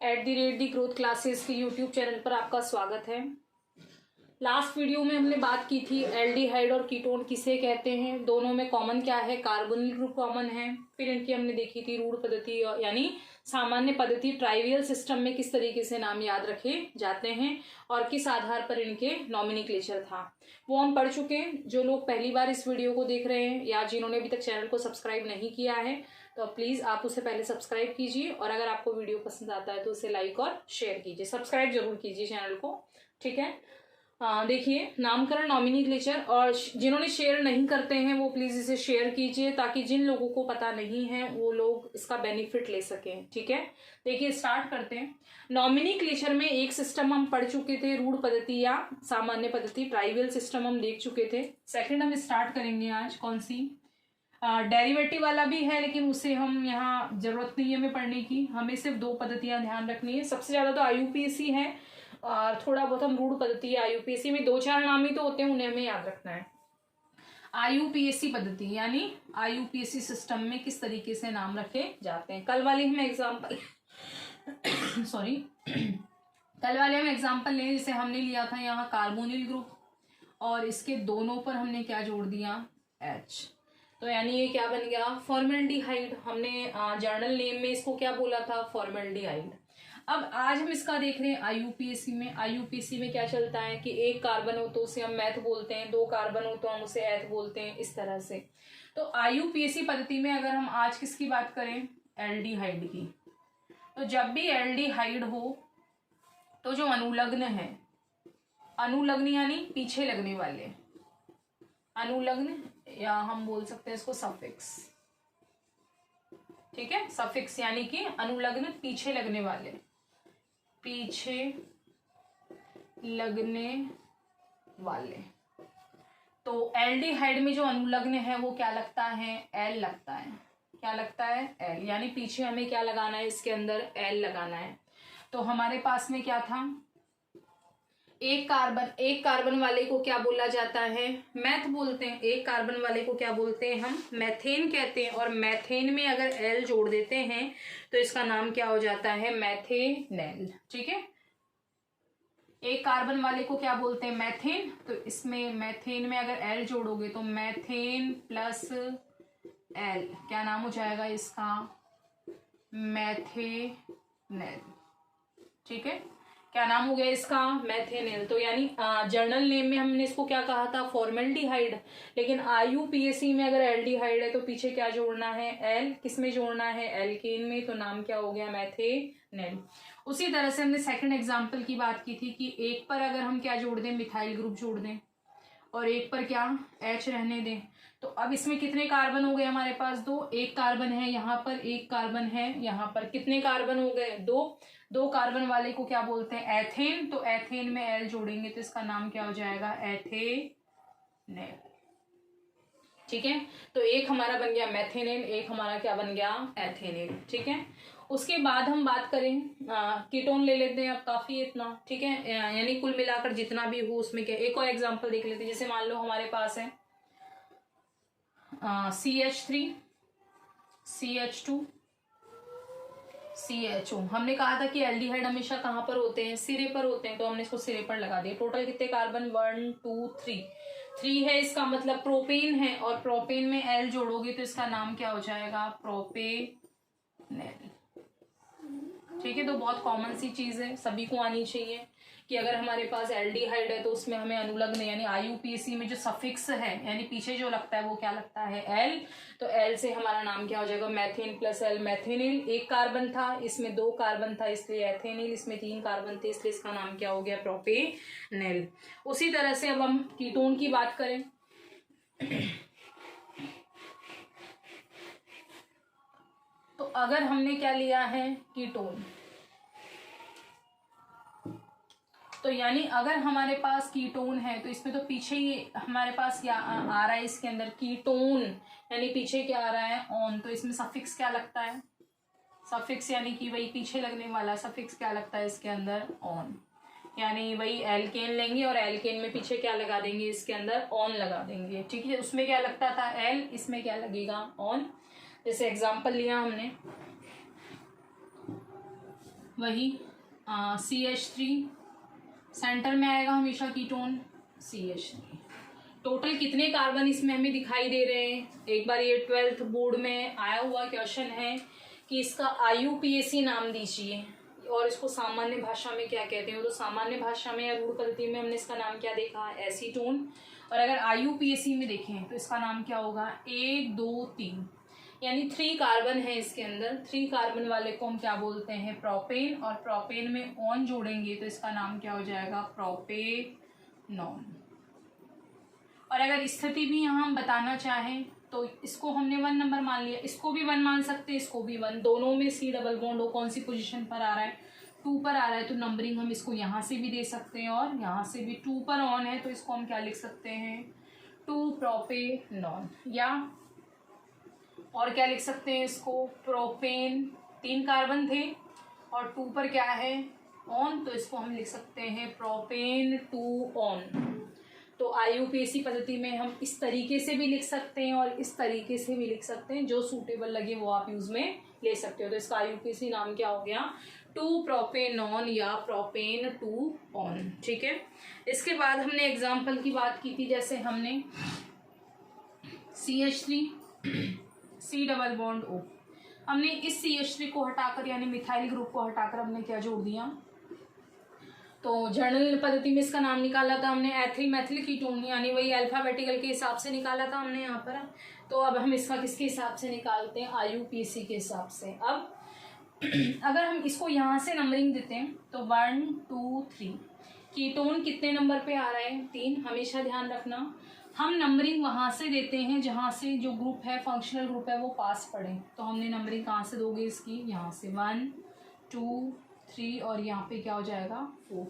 @दी growth classes के YouTube channel पर आपका स्वागत है। लास्ट वीडियो में हमने बात की थी एल्डिहाइड और कीटोन किसे कहते हैं, दोनों में कॉमन क्या है, कार्बोनिल ग्रुप कॉमन है। फिर इनकी हमने देखी थी रूढ़ पद्धति यानी सामान्य पद्धति ट्राइवियल सिस्टम में किस तरीके से नाम याद रखे जाते हैं और किस आधार पर इनके नॉमिनिक्लेचर था, वो हम पढ़ चुके हैं। जो लोग पहली बार इस वीडियो को देख रहे हैं या जिन्होंने अभी तक चैनल को सब्सक्राइब नहीं किया है तो प्लीज़ आप उसे पहले सब्सक्राइब कीजिए और अगर आपको वीडियो पसंद आता है तो उसे लाइक और शेयर कीजिए, सब्सक्राइब जरूर कीजिए चैनल को, ठीक है। देखिए नामकरण नॉमिनिक्लेचर, और जिन्होंने शेयर नहीं करते हैं वो प्लीज़ इसे शेयर कीजिए ताकि जिन लोगों को पता नहीं है वो लोग इसका बेनिफिट ले सकें, ठीक है। देखिए स्टार्ट करते हैं। नॉमिनिक्लेचर में एक सिस्टम हम पढ़ चुके थे, रूढ़ पद्धति या सामान्य पद्धति, ट्राइवियल सिस्टम हम देख चुके थे। सेकेंड हम स्टार्ट करेंगे आज, कौन सी, डेरिवेटिव वाला भी है लेकिन उसे हम यहाँ जरूरत नहीं है हमें पढ़ने की, हमें सिर्फ दो पद्धतियां ध्यान रखनी है। सबसे ज्यादा तो आईयूपीएसी है और थोड़ा बहुत हम रूढ़ पद्धति है। आईयूपीएसी में दो चार नाम ही तो होते हैं, उन्हें हमें याद रखना है। आईयूपीएसी पद्धति यानी आईयूपीएसी सिस्टम में किस तरीके से नाम रखे जाते हैं। कल वाले हम एग्जाम्पल सॉरी कल वाले हम एग्जाम्पल लें, जैसे हमने लिया था यहाँ कार्बोनिल ग्रुप और इसके दोनों पर हमने क्या जोड़ दिया, H, तो यानी ये क्या बन गया, फॉर्मेल्डिहाइड। हमने जर्नल नेम में इसको क्या बोला था, फॉर्मेल्डिहाइड। अब आज हम इसका देख रहे हैं आईयूपीएसी में। आईयूपीएसी में क्या चलता है कि एक कार्बन हो तो उसे हम मैथ बोलते हैं, दो कार्बन हो तो हम उसे एथ बोलते हैं, इस तरह से। तो आईयूपीएसी पद्धति में अगर हम आज किसकी बात करें, एल्डिहाइड की, तो जब भी एल्डिहाइड हो तो जो अनुलग्न है, अनुलग्न यानी पीछे लगने वाले, अनुलग्न या हम बोल सकते हैं इसको सफिक्स, ठीक है। सफिक्स यानी कि अनुलग्न पीछे लगने वाले, पीछे लगने वाले। तो एल्डिहाइड में जो अनुलग्न है वो क्या लगता है, एल लगता है। क्या लगता है, एल, यानी पीछे हमें क्या लगाना है, इसके अंदर एल लगाना है। तो हमारे पास में क्या था, एक कार्बन वाले को क्या बोला जाता है, मैथ बोलते हैं। एक कार्बन वाले को क्या बोलते हैं हम, मैथेन कहते हैं। और मैथेन में अगर एल जोड़ देते हैं तो इसका नाम क्या हो जाता है, मैथेनेल, ठीक है। एक कार्बन वाले को क्या बोलते हैं, मैथेन, तो इसमें मैथेन में अगर एल जोड़ोगे तो मैथेन प्लस एल क्या नाम हो जाएगा इसका, मैथेनेल, ठीक है। क्या नाम हो गया इसका, मैथेनेल। तो यानी जर्नल नेम में हमने इसको क्या कहा था, फॉर्मेल्डिहाइड, लेकिन आईयूपीएसी में अगर एल्डिहाइड है तो पीछे क्या जोड़ना है, एल, किसमें जोड़ना है, एल्केन में, तो नाम क्या हो गया, मैथेनेल। उसी तरह से हमने सेकंड एग्जांपल की बात की थी कि एक पर अगर हम क्या जोड़ दें, मिथाइल ग्रुप जोड़ दें और एक पर क्या, H रहने दें, तो अब इसमें कितने कार्बन हो गए हमारे पास, दो। एक कार्बन है यहाँ पर, एक कार्बन है यहाँ पर, कितने कार्बन हो गए, दो। दो कार्बन वाले को क्या बोलते हैं, एथेन, तो एथेन में एल जोड़ेंगे तो इसका नाम क्या हो जाएगा, एथेनेल, ठीक है। तो एक हमारा बन गया मैथेनेल, एक हमारा क्या बन गया, एथेनेल, ठीक है। उसके बाद हम बात करें, कीटोन ले लेते हैं अब, काफी इतना, ठीक है, यानी कुल मिलाकर जितना भी हो उसमें क्या, एक और एग्जांपल देख लेते हैं। जैसे मान लो हमारे पास है CH3, CH2, CHO। हमने कहा था कि एल्डिहाइड हमेशा कहाँ पर होते हैं, सिरे पर होते हैं, तो हमने इसको सिरे पर लगा दिया। टोटल कितने कार्बन, 1 2 3 है, इसका मतलब प्रोपेन है, और प्रोपेन में एल जोड़ोगे तो इसका नाम क्या हो जाएगा, प्रोपेनेल, ठीक है। तो बहुत कॉमन सी चीज है, सभी को आनी चाहिए कि अगर हमारे पास एल्डिहाइड है तो उसमें हमें अनुलग्न यानी आईयूपीएसी में जो सफिक्स है यानी पीछे जो लगता है वो क्या लगता है, एल, तो एल से हमारा नाम क्या हो जाएगा, मैथेन प्लस एल, मैथेनिल। एक कार्बन था, इसमें दो कार्बन था इसलिए एथेनिल, इसमें तीन कार्बन थे इसलिए इसका नाम क्या हो गया, प्रोपेनेल। उसी तरह से अब हम कीटोन की बात करें तो अगर हमने क्या लिया है, कीटोन, तो यानी अगर हमारे पास कीटोन है तो इसमें तो पीछे ही हमारे पास क्या आ रहा है, इसके अंदर कीटोन यानी पीछे क्या आ रहा है, ऑन, तो इसमें सफिक्स क्या लगता है, सफिक्स यानी कि वही पीछे लगने वाला सफिक्स क्या लगता है इसके अंदर, ऑन, यानी वही एल्केन लेंगे और एल्केन में पीछे क्या लगा देंगे, इसके अंदर ऑन लगा देंगे, ठीक है। उसमें क्या लगता था, एल, इसमें क्या लगेगा, ऑन। जैसे एग्जाम्पल लिया हमने वही CH3, सेंटर में आएगा हमेशा कीटोन CH3। टोटल कितने कार्बन इसमें हमें दिखाई दे रहे हैं? एक बार ये 12th बोर्ड में आया हुआ क्वेश्चन है कि इसका IUPAC नाम दीजिए और इसको सामान्य भाषा में क्या कहते हैं। तो सामान्य भाषा में या रूढ़ पद्धति में हमने इसका नाम क्या देखा? एसीटोन। और अगर IUPAC में देखें तो इसका नाम क्या होगा? 1 2 3, यानी 3 कार्बन है इसके अंदर। 3 कार्बन वाले को हम क्या बोलते हैं? प्रोपेन। और प्रोपेन में ऑन जोड़ेंगे तो इसका नाम क्या हो जाएगा? प्रोपेनॉन। और अगर स्थिति भी यहाँ हम बताना चाहें तो इसको हमने 1 नंबर मान लिया, इसको भी 1 मान सकते हैं, इसको भी 1। दोनों में C डबल बॉन्ड हो, कौन सी पोजीशन पर आ रहा है? 2 पर आ रहा है, तो नंबरिंग हम इसको यहाँ से भी दे सकते हैं और यहाँ से भी। 2 पर ऑन है तो इसको हम क्या लिख सकते हैं? 2 प्रोपेनॉन। या और क्या लिख सकते हैं इसको? प्रोपेन। 3 कार्बन थे और 2 पर क्या है? ऑन, तो इसको हम लिख सकते हैं प्रोपेन 2 ऑन। तो IUPAC पद्धति में हम इस तरीके से भी लिख सकते हैं और इस तरीके से भी लिख सकते हैं, जो सूटेबल लगे वो आप यूज में ले सकते हो। तो इसका IUPAC नाम क्या हो गया? 2 प्रोपेनॉन या प्रोपेन 2 ऑन। ठीक है। इसके बाद हमने एग्जाम्पल की बात की थी, जैसे हमने CH3 C double bond O, हमने इस CH3 को हटाकर यानी मिथाइल ग्रुप को हटाकर हमने क्या जोड़ दिया? तो जर्नल पद्धति में इसका नाम निकाला था हमने एथिल मैथिल कीटोन, यानी वही अल्फाबेटिकल के हिसाब से निकाला था हमने यहाँ पर। तो अब हम इसका किसके हिसाब से निकालते हैं? IUPAC के हिसाब से। अब अगर हम इसको यहाँ से नंबरिंग देते हैं तो 1 2 3, कीटोन कितने नंबर पे आ रहा है? 3। हमेशा ध्यान रखना हम नंबरिंग वहाँ से देते हैं जहाँ से जो ग्रुप है, फंक्शनल ग्रुप है, वो पास पड़े। तो हमने नंबरिंग कहाँ से दोगे इसकी? यहाँ से 1 2 3 और यहाँ पे क्या हो जाएगा? 4।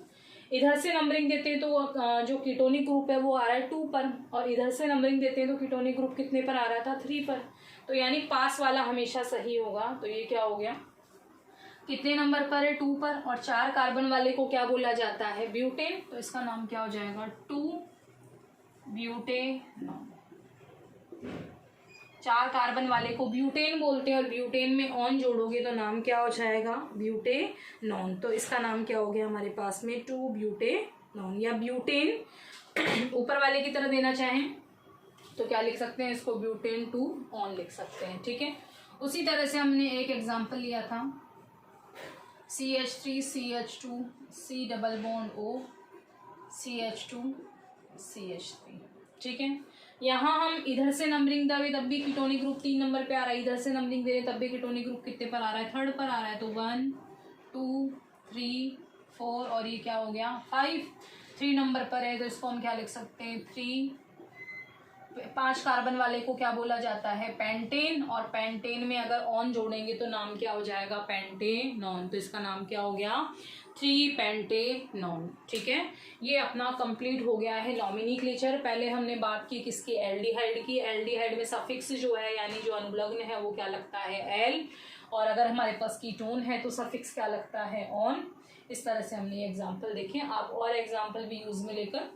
इधर से नंबरिंग देते हैं तो जो कीटोनिक ग्रुप है वो आ रहा है 2 पर, और इधर से नंबरिंग देते हैं तो कीटोनिक ग्रुप कितने पर आ रहा था? 3 पर। तो यानी पास वाला हमेशा सही होगा। तो ये क्या हो गया? कितने नंबर पर है? 2 पर। और 4 कार्बन वाले को क्या बोला जाता है? ब्यूटेन। तो इसका नाम क्या हो जाएगा? 2 ब्यूटेनॉन। 4 कार्बन वाले को ब्यूटेन बोलते हैं और ब्यूटेन में ऑन जोड़ोगे तो नाम क्या हो जाएगा? ब्यूटेनॉन। तो इसका नाम क्या हो गया हमारे पास में? 2 ब्यूटेनॉन या ब्यूटेन। ऊपर वाले की तरह देना चाहें तो क्या लिख सकते हैं इसको? ब्यूटेन 2 ऑन लिख सकते हैं। ठीक है। उसी तरह से हमने एक एग्जाम्पल लिया था CH3 CH2 C double bond O CH2 CH3। ठीक है। यहाँ हम इधर से नंबरिंग दे तब भी कीटोनिक ग्रुप 3 नंबर पे आ रहा है, इधर से नंबरिंग दे रहे तब भी कीटोनिक ग्रुप कितने पर आ रहा है? 3rd पर आ रहा है। तो 1 2 3 4 और ये क्या हो गया? 5। 3 नंबर पर है तो इसको हम क्या लिख सकते हैं? 3। 5 कार्बन वाले को क्या बोला जाता है? पेंटेन। और पेंटेन में अगर ऑन जोड़ेंगे तो नाम क्या हो जाएगा? पेंटेनॉन। तो इसका नाम क्या हो गया? 3 पेंटेनॉन। ठीक है। ये अपना कंप्लीट हो गया है नॉमिनोक्लेचर। पहले हमने बात की किसकी? एल्डिहाइड की। एल्डिहाइड में सफिक्स जो है यानी जो अनुलग्न है वो क्या लगता है? एल। और अगर हमारे पास कीटोन है तो सफिक्स क्या लगता है? ऑन। इस तरह से हमने एग्जाम्पल देखे। आप और एग्जाम्पल भी यूज में लेकर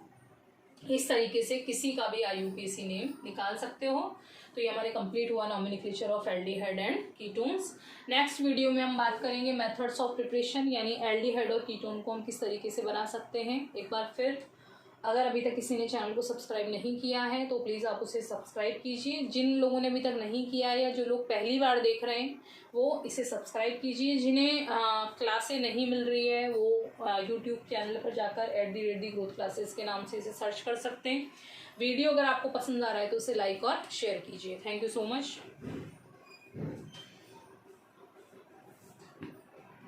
इस तरीके से किसी का भी IUPAC नेम निकाल सकते हो। तो ये हमारे कंप्लीट हुआ nomenclature of aldehyde and ketones. Next video में हम बात करेंगे मेथड्स ऑफ प्रिपरेशन, यानी एल्डिहाइड और कीटोन को हम किस तरीके से बना सकते हैं। एक बार फिर अगर अभी तक किसी ने चैनल को सब्सक्राइब नहीं किया है तो प्लीज़ आप उसे सब्सक्राइब कीजिए। जिन लोगों ने अभी तक नहीं किया है या जो लोग पहली बार देख रहे हैं वो इसे सब्सक्राइब कीजिए। जिन्हें क्लासें नहीं मिल रही है वो यूट्यूब चैनल पर जाकर @ ग्रोथ क्लासेस के नाम से इसे सर्च कर सकते हैं। वीडियो अगर आपको पसंद आ रहा है तो उसे लाइक और शेयर कीजिए। Thank you so much.